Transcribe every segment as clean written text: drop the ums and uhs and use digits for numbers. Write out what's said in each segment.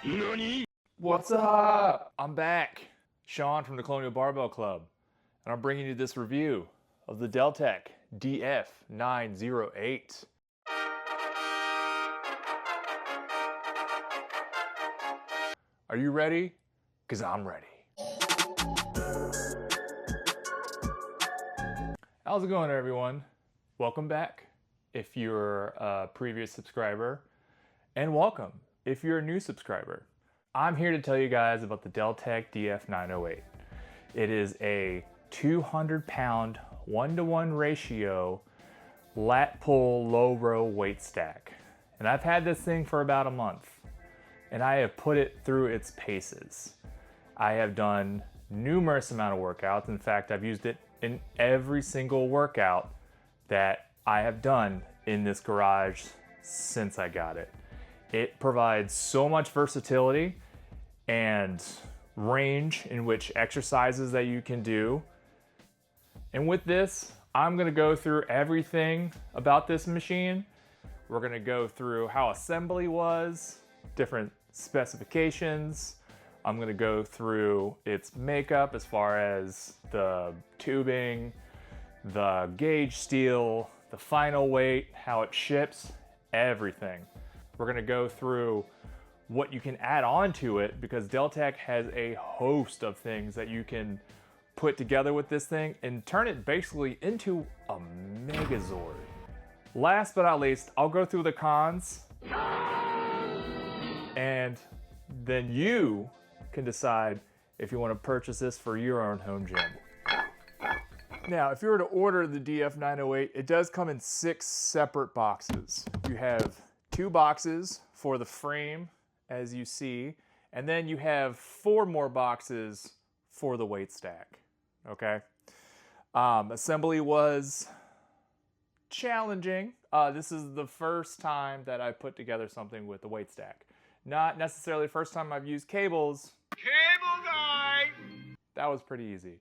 NANI? What's up? I'm back. Sean from the Colonial Barbell Club, and I'm bringing you this review of the Deltech DF908. Are you ready? Because I'm ready. How's it going, everyone? Welcome back if you're a previous subscriber, and welcome if you're a new subscriber. I'm here to tell you guys about the Deltech DF908. It is a 200-pound 1-to-1 ratio lat pull low row weight stack. And I've had this thing for about a month, and I have put it through its paces. I have done numerous amount of workouts. In fact, I've used it in every single workout that I have done in this garage since I got it. It provides so much versatility and range in which exercises that you can do. And with this, I'm gonna go through everything about this machine. We're gonna go through how assembly was, different specifications. I'm gonna go through its makeup as far as the tubing, the gauge steel, the final weight, how it ships, everything. We're gonna go through what you can add on to it, because Deltech has a host of things that you can put together with this thing and turn it basically into a Megazord. Last but not least, I'll go through the cons, and then you can decide if you want to purchase this for your own home gym. Now, if you were to order the DF908, it does come in 6 separate boxes. You have 2 boxes for the frame, as you see, and then you have 4 more boxes for the weight stack, okay? Assembly was challenging. This is the first time that I put together something with the weight stack. Not necessarily the first time I've used cables. Cable guy! That was pretty easy.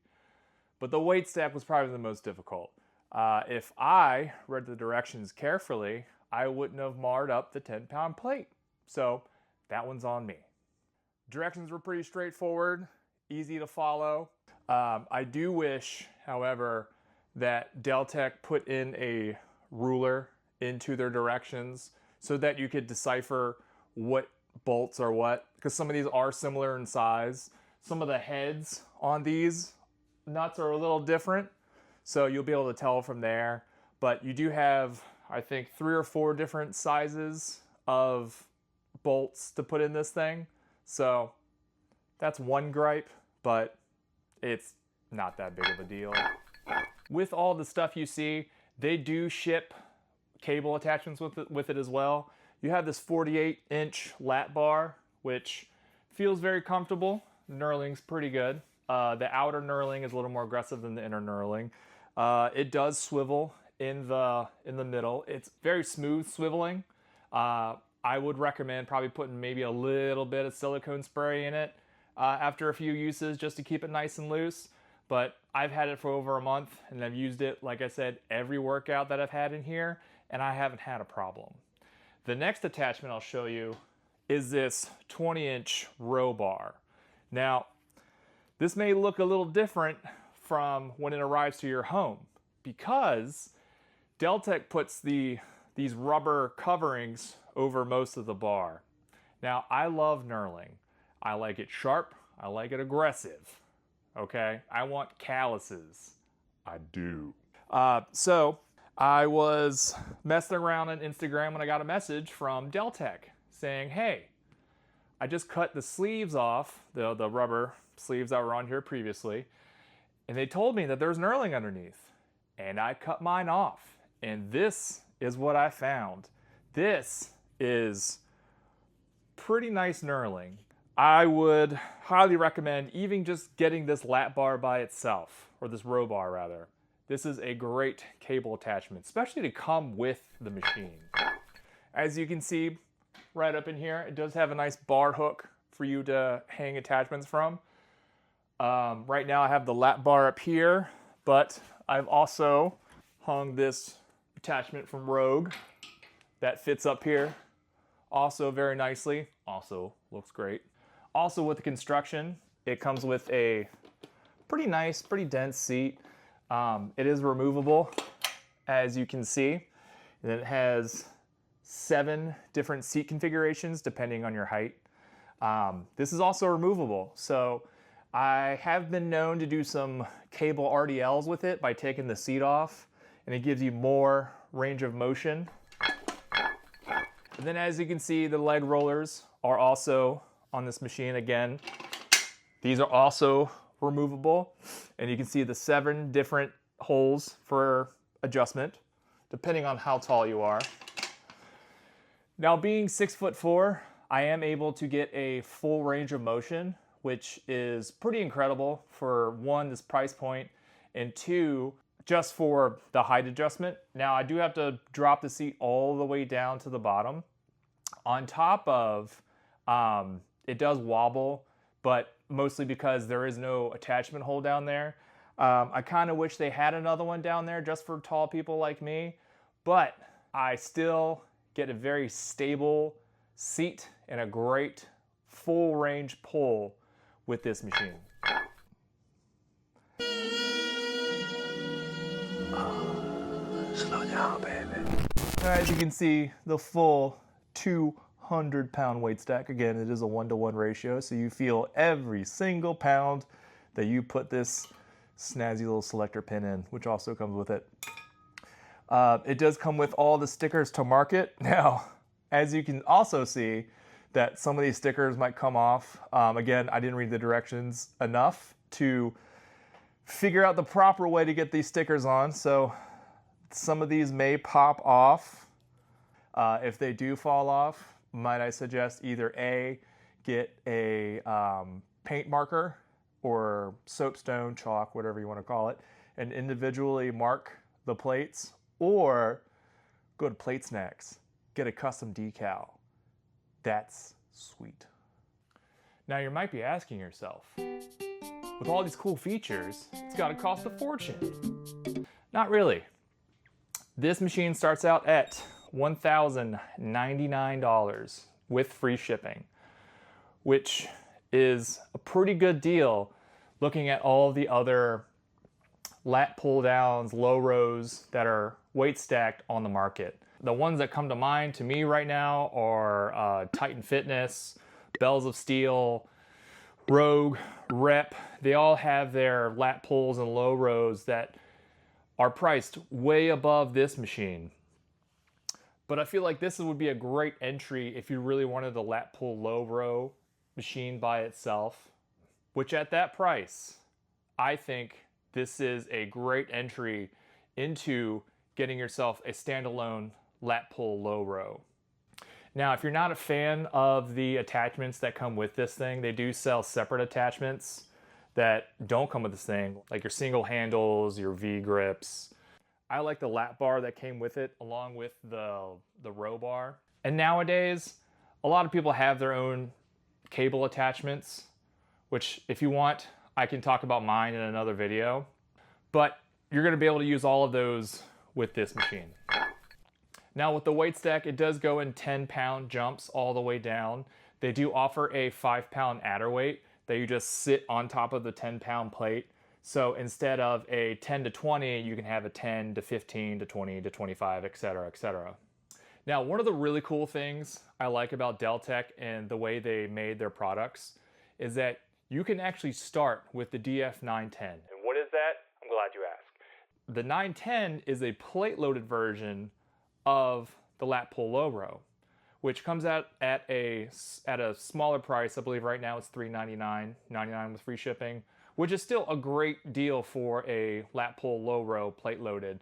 But the weight stack was probably the most difficult. If I read the directions carefully, I wouldn't have marred up the 10-pound plate. So that one's on me. Directions were pretty straightforward, easy to follow. I do wish, however, that Deltech put in a ruler into their directions so that you could decipher what bolts are what, because some of these are similar in size. Some of the heads on these nuts are a little different, so you'll be able to tell from there. But you do have, I think, 3 or 4 different sizes of bolts to put in this thing. So that's one gripe, but it's not that big of a deal. With all the stuff you see, they do ship cable attachments with it as well. You have this 48-inch lat bar, which feels very comfortable. The knurling's pretty good. The outer knurling is a little more aggressive than the inner knurling. It does swivel in the middle. It's very smooth swiveling. I would recommend probably putting maybe a little bit of silicone spray in it after a few uses, just to keep it nice and loose. But I've had it for over a month, and I've used it, like I said, every workout that I've had in here, and I haven't had a problem. The next attachment I'll show you is this 20-inch row bar. Now, this may look a little different from when it arrives to your home, because Deltech puts these rubber coverings over most of the bar. Now, I love knurling. I like it sharp. I like it aggressive. Okay? I want calluses. I do. So I was messing around on Instagram when I got a message from Deltech saying, hey, I just cut the sleeves off, the rubber sleeves that were on here previously, and they told me that there's knurling underneath. And I cut mine off. And this is what I found. This is pretty nice knurling. I would highly recommend even just getting this lat bar by itself, or this row bar rather. This is a great cable attachment, especially to come with the machine. As you can see right up in here, it does have a nice bar hook for you to hang attachments from. Right now I have the lat bar up here, but I've also hung this attachment from Rogue that fits up here also very nicely, also looks great. Also with the construction, it comes with a pretty nice, pretty dense seat. It is removable, as you can see. And it has 7 different seat configurations depending on your height. This is also removable, so I have been known to do some cable RDLs with it by taking the seat off, and it gives you more range of motion. And then as you can see, the leg rollers are also on this machine again. These are also removable, and you can see the 7 different holes for adjustment, depending on how tall you are. Now, being 6'4", I am able to get a full range of motion, which is pretty incredible for 1, this price point, and 2, just for the height adjustment. Now, I do have to drop the seat all the way down to the bottom. On top of, it does wobble, but mostly because there is no attachment hole down there. I kind of wish they had another one down there just for tall people like me, but I still get a very stable seat and a great full range pull with this machine. Slow down, baby. As you can see, the full 200-pound weight stack. Again, it is a 1-to-1 ratio, so you feel every single pound that you put this snazzy little selector pin in, which also comes with it. It does come with all the stickers to market. Now, as you can also see, that some of these stickers might come off. Again, I didn't read the directions enough to figure out the proper way to get these stickers on, so some of these may pop off. If they do fall off, might I suggest either A, get a paint marker or soapstone, chalk, whatever you want to call it, and individually mark the plates, or go to Plate Snacks, get a custom decal. That's sweet. Now you might be asking yourself, with all these cool features, it's gotta cost a fortune. Not really. This machine starts out at $1,099 with free shipping, which is a pretty good deal looking at all the other lat pull downs, low rows that are weight stacked on the market. The ones that come to mind to me right now are Titan Fitness, Bells of Steel, Rogue, Rep. They all have their lat pulls and low rows that are priced way above this machine. But I feel like this would be a great entry if you really wanted the lat pull low row machine by itself, which at that price, I think this is a great entry into getting yourself a standalone lat pull low row. Now, if you're not a fan of the attachments that come with this thing, they do sell separate attachments that don't come with this thing, like your single handles, your V grips. I like the lat bar that came with it, along with the row bar. And nowadays, a lot of people have their own cable attachments, which if you want, I can talk about mine in another video. But you're gonna be able to use all of those with this machine. Now with the weight stack, it does go in 10-pound jumps all the way down. They do offer a 5-pound adder weight that you just sit on top of the 10-pound plate. So instead of a 10 to 20, you can have a 10 to 15 to 20 to 25, etc., etc. Now, one of the really cool things I like about Deltech and the way they made their products is that you can actually start with the DF910. And what is that? I'm glad you asked. The 910 is a plate-loaded version of the lat pull low row, which comes out at a smaller price. I believe right now it's $399.99 with free shipping, which is still a great deal for a lat pull low row plate loaded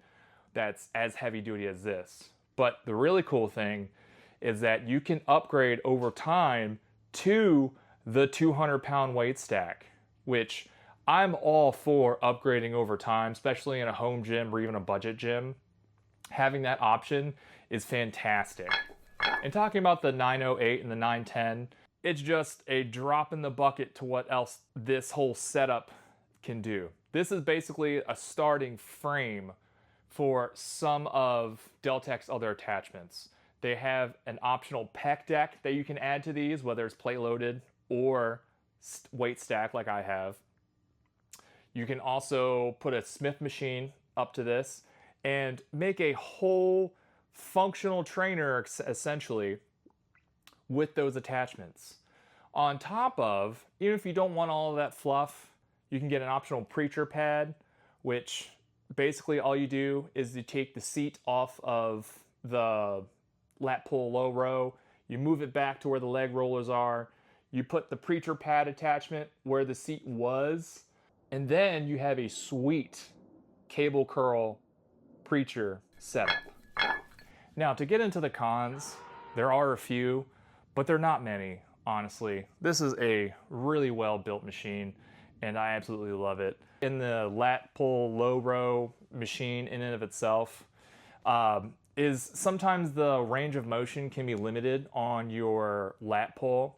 that's as heavy duty as this. But the really cool thing is that you can upgrade over time to the 200-pound weight stack, which I'm all for upgrading over time, especially in a home gym or even a budget gym. Having that option is fantastic. And talking about the 908 and the 910, it's just a drop in the bucket to what else this whole setup can do. This is basically a starting frame for some of Deltech's other attachments. They have an optional pec deck that you can add to these, whether it's plate loaded or weight stack like I have. You can also put a Smith machine up to this and make a whole functional trainer essentially with those attachments. On top of, even if you don't want all of that fluff, you can get an optional preacher pad, which basically all you do is you take the seat off of the lat pull low row, you move it back to where the leg rollers are, you put the preacher pad attachment where the seat was, and then you have a sweet cable curl preacher setup. Now, to get into the cons, there are a few, but they're not many, honestly. This is a really well-built machine, and I absolutely love it. In the lat pull low row machine in and of itself, is sometimes the range of motion can be limited on your lat pull.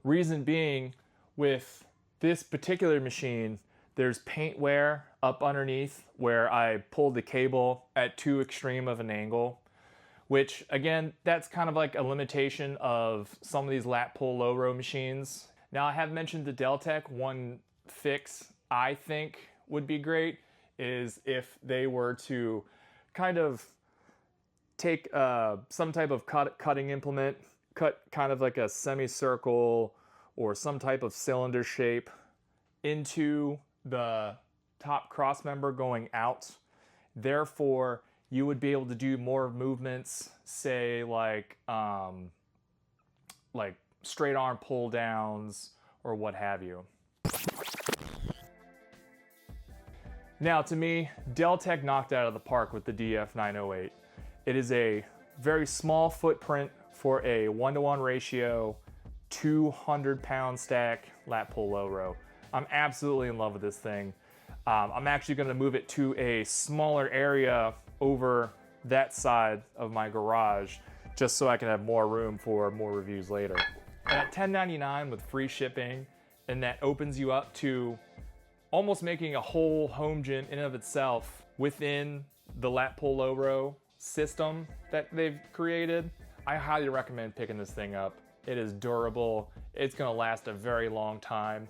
Reason being, with this particular machine, there's paint wear up underneath where I pulled the cable at too extreme of an angle, which again, that's kind of like a limitation of some of these lat pull low row machines. Now, I have mentioned the Deltech. One fix I think would be great is if they were to kind of take some type of cutting implement, cut kind of like a semicircle or some type of cylinder shape into the top cross member going out. Therefore, you would be able to do more movements, say like straight arm pull downs or what have you. Now, to me, Deltech knocked out of the park with the DF908. It is a very small footprint for a 1-to-1 ratio, 200-pound stack lat pull low row. I'm absolutely in love with this thing. I'm actually going to move it to a smaller area over that side of my garage, just so I can have more room for more reviews later. And at $10.99 with free shipping, and that opens you up to almost making a whole home gym in and of itself within the lat pull low row system that they've created. I highly recommend picking this thing up. It is durable. It's gonna last a very long time.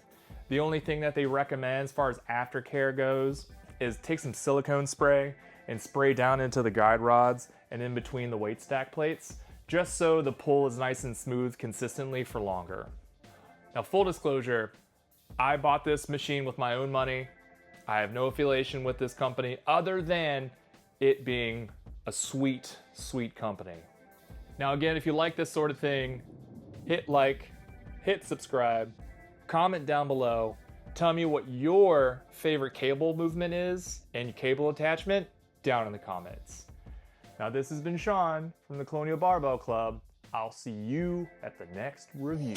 The only thing that they recommend as far as aftercare goes is take some silicone spray and spray down into the guide rods and in between the weight stack plates, just so the pull is nice and smooth consistently for longer. Now, full disclosure, I bought this machine with my own money. I have no affiliation with this company other than it being a sweet, sweet company. Now again, if you like this sort of thing, hit like, hit subscribe, comment down below, tell me what your favorite cable movement is and cable attachment down in the comments. Now, this has been Sean from the Colonial Barbell Club. I'll see you at the next review.